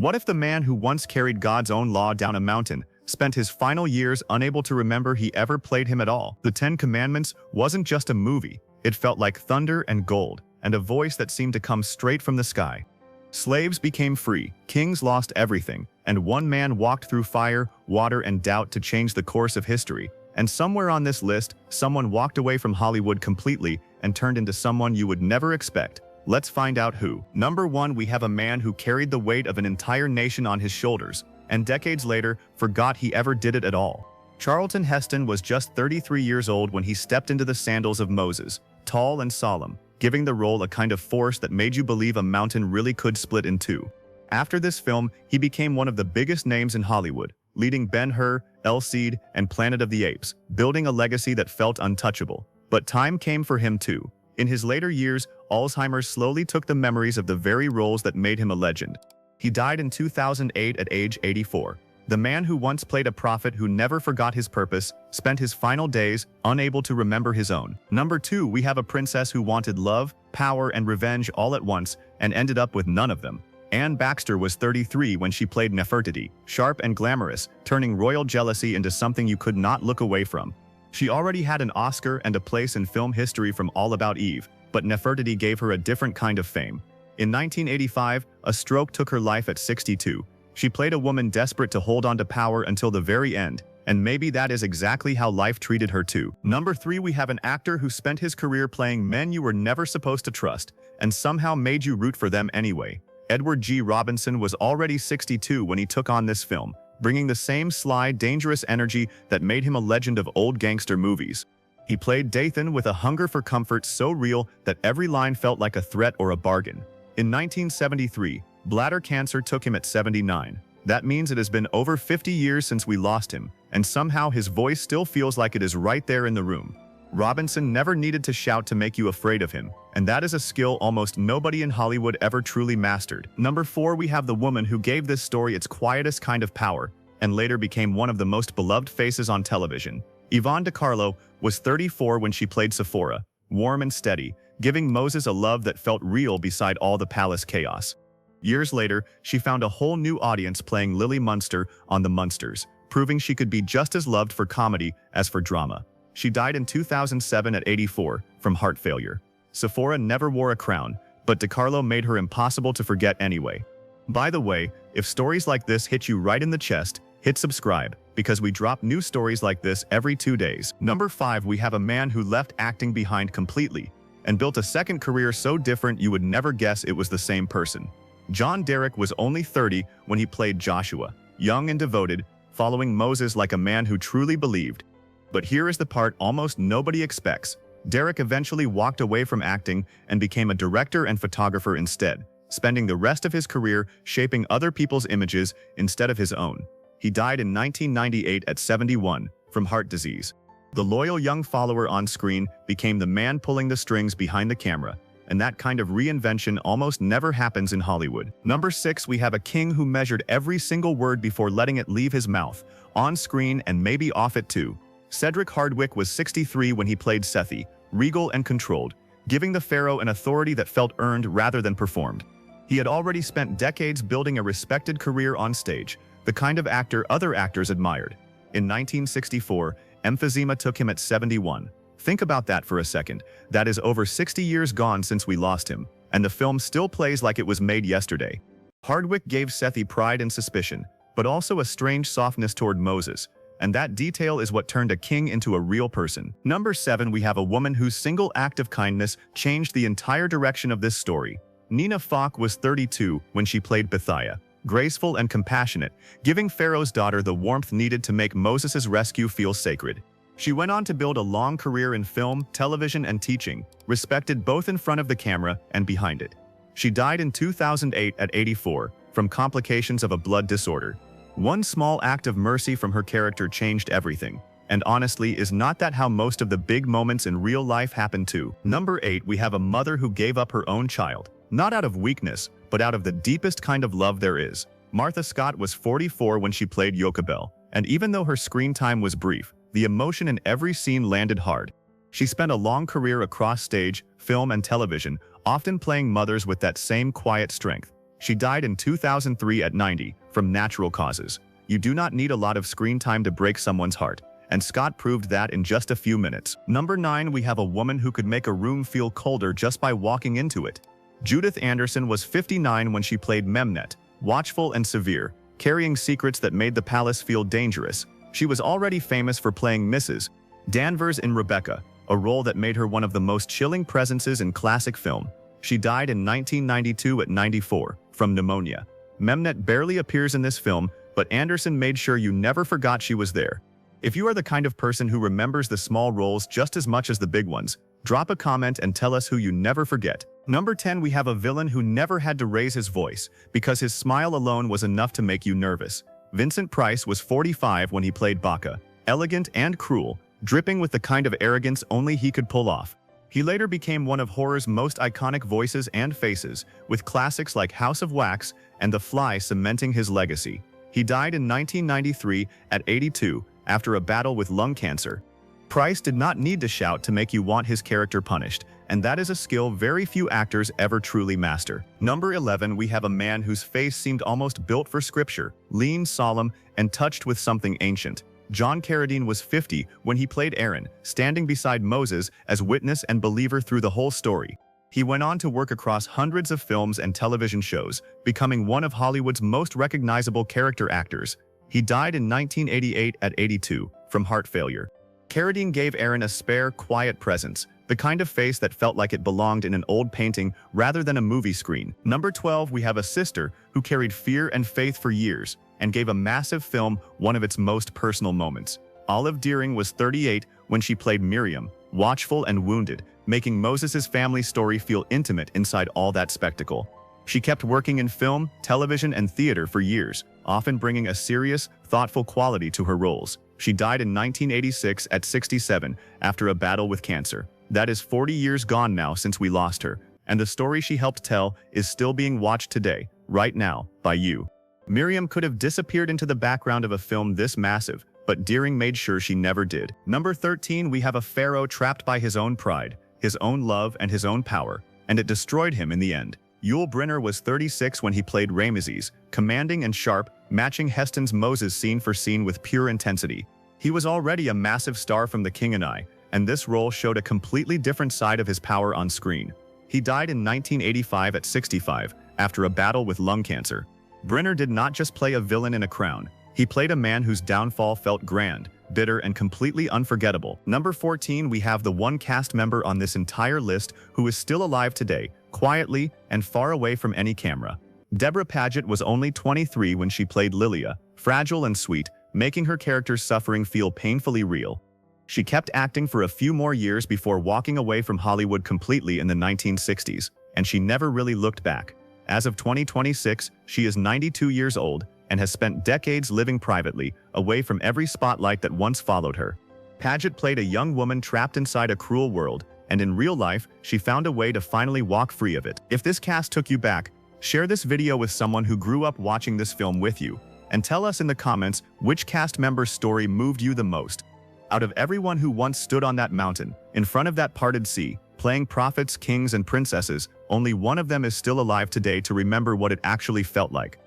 What if the man who once carried God's own law down a mountain spent his final years unable to remember he ever played him at all? The Ten Commandments wasn't just a movie. It felt like thunder and gold, and a voice that seemed to come straight from the sky. Slaves became free, kings lost everything, and one man walked through fire, water, and doubt to change the course of history. And somewhere on this list, someone walked away from Hollywood completely and turned into someone you would never expect. Let's find out who. Number 1, we have a man who carried the weight of an entire nation on his shoulders, and decades later, forgot he ever did it at all. Charlton Heston was just 33 years old when he stepped into the sandals of Moses, tall and solemn, giving the role a kind of force that made you believe a mountain really could split in two. After this film, he became one of the biggest names in Hollywood, leading Ben-Hur, El Cid, and Planet of the Apes, building a legacy that felt untouchable. But time came for him too. In his later years, Alzheimer's slowly took the memories of the very roles that made him a legend. He died in 2008 at age 84. The man who once played a prophet who never forgot his purpose spent his final days unable to remember his own. Number 2, we have a princess who wanted love, power, and revenge all at once and ended up with none of them. Baxter was 33 when she played Nefretiri, sharp and glamorous, turning royal jealousy into something you could not look away from. She already had an Oscar and a place in film history from All About Eve, but Nefretiri gave her a different kind of fame. In 1985, a stroke took her life at 62. She played a woman desperate to hold on to power until the very end, and maybe that is exactly how life treated her too. Number 3, we have an actor who spent his career playing men you were never supposed to trust, and somehow made you root for them anyway. Edward G. Robinson was already 62 when he took on this film, bringing the same sly, dangerous energy that made him a legend of old gangster movies. He played Dathan with a hunger for comfort so real that every line felt like a threat or a bargain. In 1973, bladder cancer took him at 79. That means it has been over 50 years since we lost him, and somehow his voice still feels like it is right there in the room. Robinson never needed to shout to make you afraid of him, and that is a skill almost nobody in Hollywood ever truly mastered. Number 4, we have the woman who gave this story its quietest kind of power, and later became one of the most beloved faces on television. Yvonne De Carlo was 34 when she played Sephora, warm and steady, giving Moses a love that felt real beside all the palace chaos. Years later, she found a whole new audience playing Lily Munster on The Munsters, proving she could be just as loved for comedy as for drama. She died in 2007 at 84 from heart failure. Sephora never wore a crown, but De Carlo made her impossible to forget anyway. By the way, if stories like this hit you right in the chest, hit subscribe, because we drop new stories like this every 2 days. Number 5, we have a man who left acting behind completely and built a second career so different you would never guess it was the same person. John Derek was only 30 when he played Joshua, young and devoted, following Moses like a man who truly believed. But here is the part almost nobody expects. Derek eventually walked away from acting and became a director and photographer instead, spending the rest of his career shaping other people's images instead of his own. He died in 1998 at 71 from heart disease. The loyal young follower on screen became the man pulling the strings behind the camera, and that kind of reinvention almost never happens in Hollywood. Number 6, we have a king who measured every single word before letting it leave his mouth, on screen and maybe off it too. Cedric Hardwicke was 63 when he played Sethi, regal and controlled, giving the pharaoh an authority that felt earned rather than performed. He had already spent decades building a respected career on stage, the kind of actor other actors admired. In 1964, emphysema took him at 71. Think about that for a second. That is over 60 years gone since we lost him, and the film still plays like it was made yesterday. Hardwicke gave Sethi pride and suspicion, but also a strange softness toward Moses, and that detail is what turned a king into a real person. Number 7, we have a woman whose single act of kindness changed the entire direction of this story. Nina Falk was 32 when she played Bethiah, graceful and compassionate, giving Pharaoh's daughter the warmth needed to make Moses' rescue feel sacred. She went on to build a long career in film, television, and teaching, respected both in front of the camera and behind it. She died in 2008 at 84 from complications of a blood disorder. One small act of mercy from her character changed everything. And honestly, is not that how most of the big moments in real life happen too? Number 8, we have a mother who gave up her own child, not out of weakness, but out of the deepest kind of love there is. Martha Scott was 44 when she played Jochebed, and even though her screen time was brief, the emotion in every scene landed hard. She spent a long career across stage, film, and television, often playing mothers with that same quiet strength. She died in 2003 at 90, from natural causes. You do not need a lot of screen time to break someone's heart, and Scott proved that in just a few minutes. Number 9, we have a woman who could make a room feel colder just by walking into it. Judith Anderson was 59 when she played Memnet, watchful and severe, carrying secrets that made the palace feel dangerous. She was already famous for playing Mrs. Danvers in Rebecca, a role that made her one of the most chilling presences in classic film. She died in 1992 at 94, from pneumonia. Memnet barely appears in this film, but Anderson made sure you never forgot she was there. If you are the kind of person who remembers the small roles just as much as the big ones, drop a comment and tell us who you never forget. Number 10, we have a villain who never had to raise his voice, because his smile alone was enough to make you nervous. Vincent Price was 45 when he played Baca, elegant and cruel, dripping with the kind of arrogance only he could pull off. He later became one of horror's most iconic voices and faces, with classics like House of Wax and The Fly cementing his legacy. He died in 1993 at 82 after a battle with lung cancer. Price did not need to shout to make you want his character punished, and that is a skill very few actors ever truly master. Number 11, we have a man whose face seemed almost built for scripture, lean, solemn, and touched with something ancient. John Carradine was 50 when he played Aaron, standing beside Moses as witness and believer through the whole story. He went on to work across hundreds of films and television shows, becoming one of Hollywood's most recognizable character actors. He died in 1988 at 82, from heart failure. Carradine gave Aaron a spare, quiet presence, the kind of face that felt like it belonged in an old painting rather than a movie screen. Number 12, we have a sister who carried fear and faith for years, and gave a massive film one of its most personal moments. Olive Dearing was 38 when she played Miriam, watchful and wounded, making Moses' family story feel intimate inside all that spectacle. She kept working in film, television, and theater for years, often bringing a serious, thoughtful quality to her roles. She died in 1986 at 67 after a battle with cancer. That is 40 years gone now since we lost her, and the story she helped tell is still being watched today, right now, by you. Miriam could have disappeared into the background of a film this massive, but Dearing made sure she never did. Number 13, we have a pharaoh trapped by his own pride, his own love, and his own power, and it destroyed him in the end. Yul Brynner was 36 when he played Rameses, commanding and sharp, matching Heston's Moses scene for scene with pure intensity. He was already a massive star from The King and I, and this role showed a completely different side of his power on screen. He died in 1985 at 65, after a battle with lung cancer. Brynner did not just play a villain in a crown, he played a man whose downfall felt grand, bitter, and completely unforgettable. Number 14, we have the one cast member on this entire list who is still alive today, quietly and far away from any camera. Debra Paget was only 23 when she played Lilia, fragile and sweet, making her character's suffering feel painfully real. She kept acting for a few more years before walking away from Hollywood completely in the 1960s, and she never really looked back. As of 2026, she is 92 years old and has spent decades living privately, away from every spotlight that once followed her. Paget played a young woman trapped inside a cruel world, and in real life, she found a way to finally walk free of it. If this cast took you back, share this video with someone who grew up watching this film with you, and tell us in the comments which cast member's story moved you the most. Out of everyone who once stood on that mountain, in front of that parted sea, playing prophets, kings, and princesses, only one of them is still alive today to remember what it actually felt like.